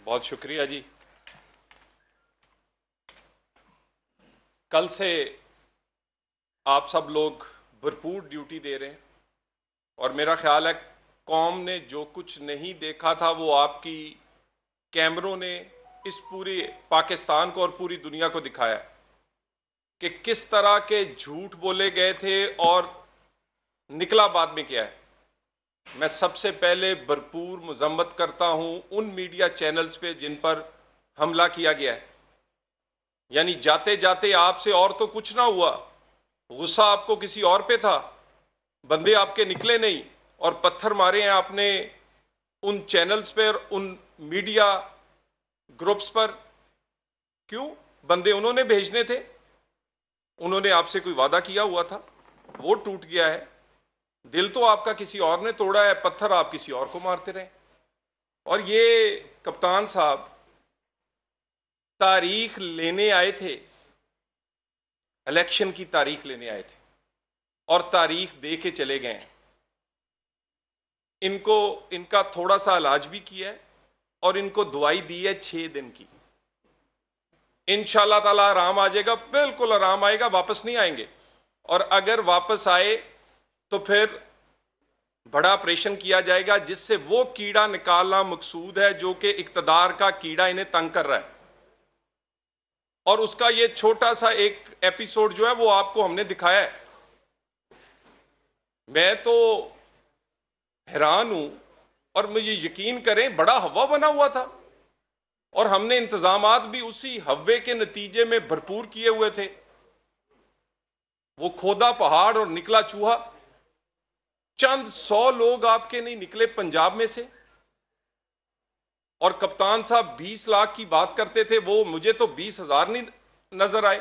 बहुत शुक्रिया जी। कल से आप सब लोग भरपूर ड्यूटी दे रहे हैं और मेरा ख्याल है कौम ने जो कुछ नहीं देखा था वो आपकी कैमरों ने इस पूरी पाकिस्तान को और पूरी दुनिया को दिखाया कि किस तरह के झूठ बोले गए थे और निकला बाद में क्या है। मैं सबसे पहले भरपूर मजम्मत करता हूं उन मीडिया चैनल्स पे जिन पर हमला किया गया है। यानी जाते जाते आपसे और तो कुछ ना हुआ, गुस्सा आपको किसी और पे था, बंदे आपके निकले नहीं और पत्थर मारे हैं आपने उन चैनल्स पर, उन मीडिया ग्रुप्स पर। क्यों? बंदे उन्होंने भेजने थे, उन्होंने आपसे कोई वादा किया हुआ था, वो टूट गया है। दिल तो आपका किसी और ने तोड़ा है, पत्थर आप किसी और को मारते रहे। और ये कप्तान साहब तारीख लेने आए थे, इलेक्शन की तारीख लेने आए थे और तारीख दे के चले गए हैं। इनको इनका थोड़ा सा इलाज भी किया है और इनको दवाई दी है 6 दिन की। इंशाल्लाह ताला आराम आ जाएगा, बिल्कुल आराम आएगा, वापस नहीं आएंगे। और अगर वापस आए तो फिर बड़ा ऑपरेशन किया जाएगा जिससे वो कीड़ा निकालना मकसूद है जो कि इक्तदार का कीड़ा इन्हें तंग कर रहा है। और उसका ये छोटा सा एक एपिसोड जो है वो आपको हमने दिखाया है। मैं तो हैरान हूं और मुझे यकीन करें, बड़ा हवा बना हुआ था और हमने इंतजामात भी उसी हवे के नतीजे में भरपूर किए हुए थे। वो खोदा पहाड़ और निकला चूहा। चंद 100 लोग आपके नहीं निकले पंजाब में से। और कप्तान साहब 20 लाख की बात करते थे, वो मुझे तो 20,000 नहीं नजर आए।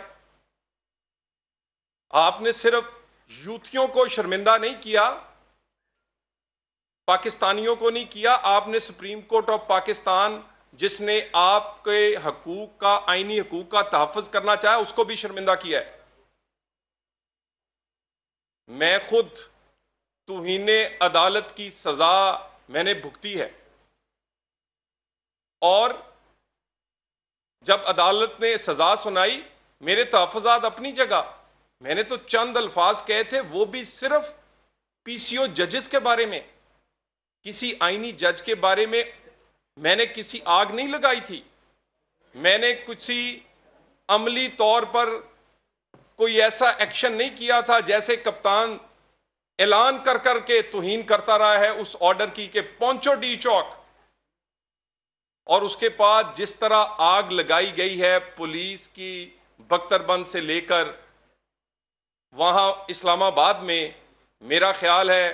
आपने सिर्फ यूथियों को शर्मिंदा नहीं किया, पाकिस्तानियों को नहीं किया, आपने सुप्रीम कोर्ट ऑफ पाकिस्तान जिसने आपके हकूक का, आईनी हकूक का तहफ़्फ़ुज़ करना चाहा, उसको भी शर्मिंदा किया है। मैं खुद तौहीने अदालत की सजा मैंने भुगती है और जब अदालत ने सजा सुनाई, मेरे तहफ़्फ़ुज़ात अपनी जगह, मैंने तो चंद अल्फाज कहे थे, वो भी सिर्फ पीसीओ जजेस के बारे में, किसी आईनी जज के बारे में मैंने किसी आग नहीं लगाई थी। मैंने किसी अमली तौर पर कोई ऐसा एक्शन नहीं किया था जैसे कप्तान ऐलान कर करके तौहीन करता रहा है उस ऑर्डर की कि पहुंचो डी चौक। और उसके बाद जिस तरह आग लगाई गई है पुलिस की बख्तरबंद से लेकर वहां इस्लामाबाद में, मेरा ख्याल है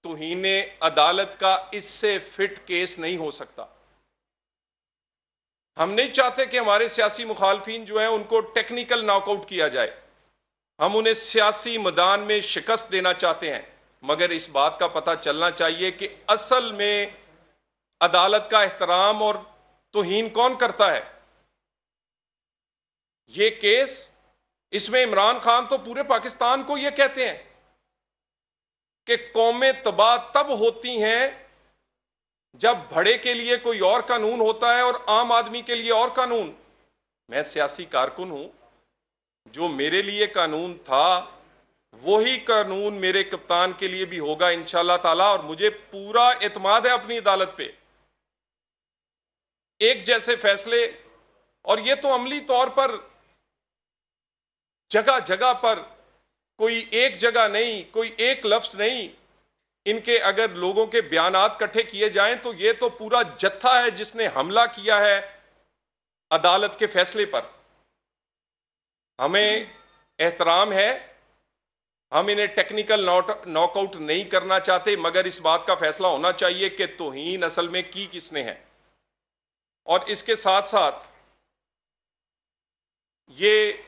तौहीने अदालत का इससे फिट केस नहीं हो सकता। हम नहीं चाहते कि हमारे सियासी मुखालफिन जो हैं उनको टेक्निकल नॉकआउट किया जाए, हम उन्हें सियासी मैदान में शिकस्त देना चाहते हैं। मगर इस बात का पता चलना चाहिए कि असल में अदालत का एहतराम और तौहीन कौन करता है। ये केस, इसमें इमरान खान तो पूरे पाकिस्तान को यह कहते हैं कि कौमें तबाह तब होती हैं जब भड़े के लिए कोई और कानून होता है और आम आदमी के लिए और कानून। मैं सियासी कारकुन हूं, जो मेरे लिए कानून था वही कानून मेरे कप्तान के लिए भी होगा इंशाल्लाह ताला। और मुझे पूरा एतमाद है अपनी अदालत पे, एक जैसे फैसले। और ये तो अमली तौर पर जगह जगह पर, कोई एक जगह नहीं, कोई एक लफ्ज नहीं, इनके अगर लोगों के बयानात इकट्ठे किए जाएं तो ये तो पूरा जत्था है जिसने हमला किया है अदालत के फैसले पर। हमें एहतराम है, हम इन्हें टेक्निकल नॉकआउट नहीं करना चाहते, मगर इस बात का फैसला होना चाहिए कि तौहीन असल में की किसने है। और इसके साथ साथ ये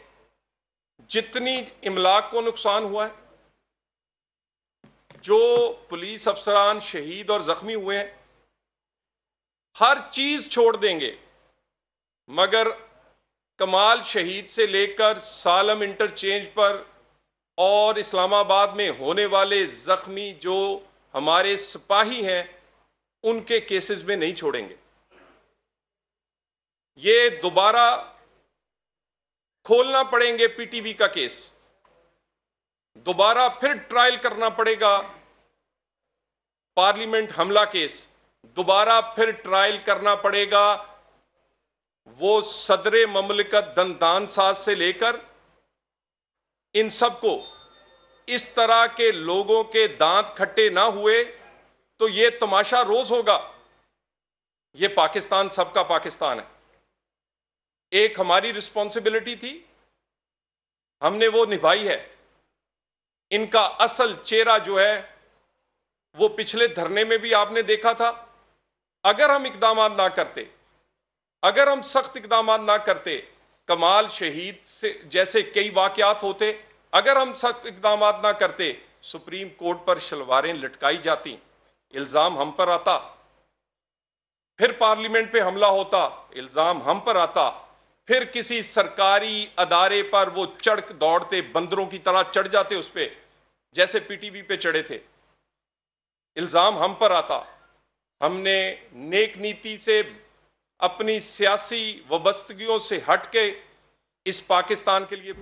जितनी इमलाक को नुकसान हुआ है, जो पुलिस अफसरान शहीद और जख्मी हुए हैं, हर चीज छोड़ देंगे मगर कमाल शहीद से लेकर सालम इंटरचेंज पर और इस्लामाबाद में होने वाले जख्मी जो हमारे सिपाही हैं उनके केसेस में नहीं छोड़ेंगे। ये दोबारा खोलना पड़ेंगे पीटीवी का केस, दोबारा फिर ट्रायल करना पड़ेगा पार्लियामेंट हमला केस, दोबारा फिर ट्रायल करना पड़ेगा वो सदरे ममलिकत दंतान साज से लेकर इन सबको। इस तरह के लोगों के दांत खट्टे ना हुए तो ये तमाशा रोज होगा। ये पाकिस्तान सबका पाकिस्तान है। एक हमारी रिस्पॉन्सिबिलिटी थी, हमने वो निभाई है। इनका असल चेहरा जो है वो पिछले धरने में भी आपने देखा था। अगर हम इकदाम ना करते, अगर हम सख्त इकदाम ना करते, कमाल शहीद से जैसे कई वाकयात होते, अगर हम सख्त इकदाम ना करते, सुप्रीम कोर्ट पर शलवारें लटकाई जाती, इल्जाम हम पर आता, फिर पार्लियामेंट पे हमला होता, इल्जाम हम पर आता, फिर किसी सरकारी अदारे पर वो चढ़ दौड़ते, बंदरों की तरह चढ़ जाते उस पे, जैसे पीटीवी पे चढ़े थे, इल्जाम हम पर आता। हमने नेक नीति से, अपनी सियासी वबस्तगियों से हट के इस पाकिस्तान के लिए